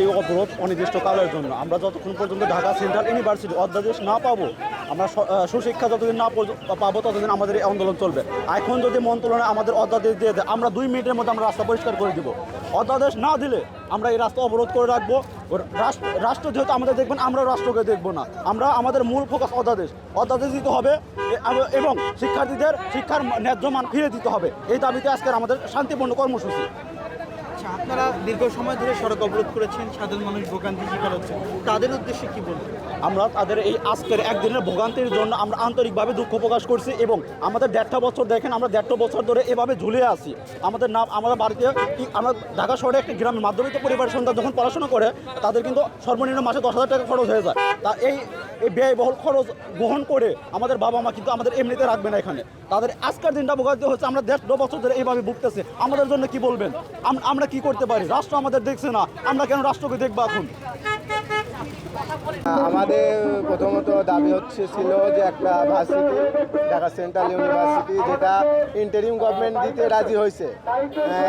এই অবরোধ অনির্দিষ্টকালের জন্য আমরা যতক্ষণ পর্যন্ত ঢাকা সেন্ট্রাল ইউনিভার্সিটি অধ্যাদেশ না পাবো, আমরা সুশিক্ষা যতদিন না পাবো ততদিন আমাদের এই আন্দোলন চলবে। এখন যদি মন্ত্রণালয় আমাদের অধ্যাদেশ দিয়ে দেয়, আমরা 2 মিনিটের মধ্যে আমরা রাস্তা পরিষ্কার করে দিব। অধ্যাদেশ না দিলে আমরা এই রাস্তা অবরোধ করে রাখবো। রাষ্ট্র যেহেতু আমাদের দেখবেন, আমরা রাষ্ট্রকে দেখবো না। আমরা আমাদের মূল ফোকাস অধ্যাদেশ দিতে হবে এবং শিক্ষার্থীদের শিক্ষার ন্যায্য মান ফিরে দিতে হবে। এই দাবিতে আজকের আমাদের শান্তিপূর্ণ কর্মসূচি। আপনারা দীর্ঘ সময় ধরে সড়ক অবরোধ করেছেন, সাধারণ মানুষ ভোগান্তি শিকার হচ্ছে, তাদের উদ্দেশ্যে কি বলবেন? আমরা তাদের এই আজকের একদিনের ভোগান্তির জন্য আমরা আন্তরিকভাবে দুঃখ প্রকাশ করছি এবং আমাদের 1.5 বছর দেখেন, আমরা 1.5 বছর ধরে এভাবে ঝুলে আছি। আমাদের বাড়িতে আমরা ঢাকা শহরে একটি গ্রামের মাধ্যমিক পরিবারের সন্তান যখন পড়াশোনা করে, তাদের কিন্তু সর্বনিম্ন মাসে 10,000 টাকা খরচ হয়ে যায়। তা এই ব্যয়বহুল খরচ বহন করে আমাদের বাবা মা কিন্তু আমাদের এমনিতে রাখবে না এখানে। তাদের আজকের দিনটা ভোগান্তি হচ্ছে। আমরা 1.5 বছর ধরে এইভাবে ভুগতেছি। আমাদের জন্য কি বলবেন? আমরা কি করতে পারি? রাষ্ট্র আমাদের দেখছে না, আমরা কেন রাষ্ট্রকে দেখবো এখন? আমাদের প্রথমত দাবি ছিল যে একটা ভার্সিটি, ঢাকা সেন্ট্রাল ইউনিভার্সিটি, যেটা ইন্টারিম গভর্নমেন্ট দিতে রাজি হয়েছে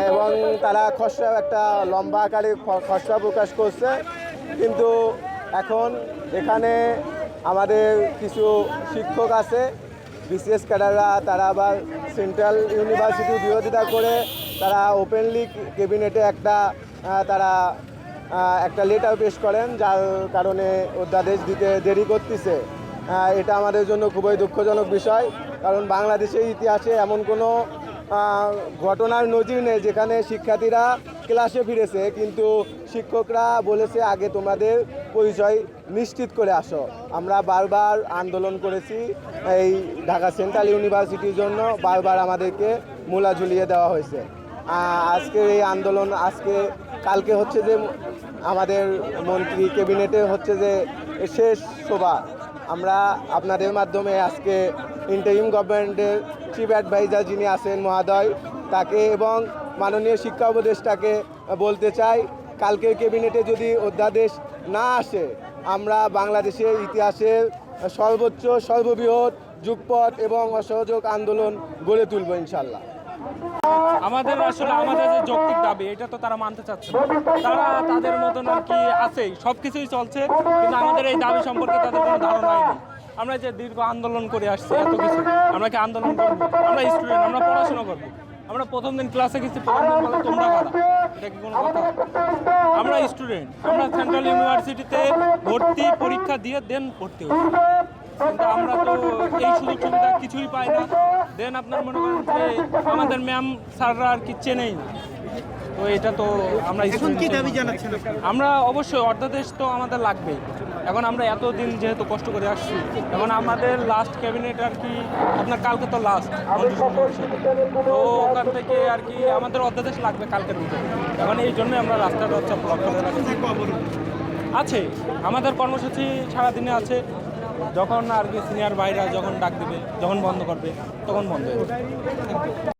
এবং তারা খসড়া একটা লম্বা আকারে খসড়া প্রকাশ করছে। কিন্তু এখন এখানে আমাদের কিছু শিক্ষক আছে, বিসিএস ক্যাডাররা, তারা আবার সেন্ট্রাল ইউনিভার্সিটির বিরোধিতা করে তারা ওপেনলি ক্যাবিনেটে তারা একটা লেটার পেশ করেন, যার কারণে অধ্যাদেশ দিতে দেরি করতেছে। এটা আমাদের জন্য খুবই দুঃখজনক বিষয়, কারণ বাংলাদেশের ইতিহাসে এমন কোনো ঘটনার নজির নেই যেখানে শিক্ষার্থীরা ক্লাসে ফিরেছে কিন্তু শিক্ষকরা বলেছে আগে তোমাদের পরিচয় নিশ্চিত করে আসো। আমরা বারবার আন্দোলন করেছি এই ঢাকা সেন্ট্রাল ইউনিভার্সিটির জন্য, বারবার আমাদেরকে মূলা ঝুলিয়ে দেওয়া হয়েছে। আজকে এই আন্দোলন কালকে হচ্ছে যে আমাদের মন্ত্রী ক্যাবিনেটে হচ্ছে যে শেষ সভা। আমরা আপনাদের মাধ্যমে আজকে ইন্টারিম গভর্নমেন্টের চিফ অ্যাডভাইজার যিনি আছেন মহোদয়, তাকে এবং মাননীয় শিক্ষা উপদেষ্টাকে বলতে চাই, কালকের ক্যাবিনেটে যদি অধ্যাদেশ না আসে, আমরা বাংলাদেশের ইতিহাসের সর্ববৃহৎ যুগপৎ এবং অসহযোগ আন্দোলন গড়ে তুলব ইনশাল্লাহ। আমাদের যে যৌক্তিক দাবি, এটা তো তারা মানতে চাচ্ছে না। তারা তাদের মতন আর কি আছেই, সব কিছুই চলছে, কিন্তু আমাদের এই দাবি সম্পর্কে তাদের কোনো ধারণাই নেই। আমরা যে দীর্ঘ আন্দোলন করে আসছি, এত কিছু, আমরা কি আন্দোলন করবো? আমরা স্টুডেন্ট, আমরা পড়াশোনা করবো। আমরা প্রথম দিন ক্লাসে গেছি, প্রথম দিন বলে তোমরা কারা? এটা কি কোনো কথা? আমরা স্টুডেন্ট, আমরা সেন্ট্রাল ইউনিভার্সিটিতে ভর্তি পরীক্ষা দিয়ে দেন ভর্তি হচ্ছি, কিন্তু আমরা তো এই সুযোগ সুবিধা কিছুই পাই না। দেন আপনার মনে করেন যে আমাদের ম্যাম স্যাররা আর কি চেনেই না। তো এটা তো আমরা কি দাবি জানাচ্ছেন? আমরা অবশ্যই অধ্যাদেশ তো আমাদের লাগবেই। এখন আমরা এতদিন যেহেতু কষ্ট করে আসছি, এখন আমাদের লাস্ট ক্যাবিনেট আর কি আপনার কালকে তো লাস্ট, তো ওখান থেকে আর কি আমাদের অধ্যাদেশ লাগবে কালকের ভিতরে। এখন এই জন্যই আমরা রাস্তাটা হচ্ছে ব্লক করে রাখছি। আছে আমাদের কর্মসূচি সারাদিনে আছে, যখন আর কি সিনিয়র ভাইরা যখন ডাক দেবে, যখন বন্ধ করবে তখন বন্ধ হয়ে যাবে।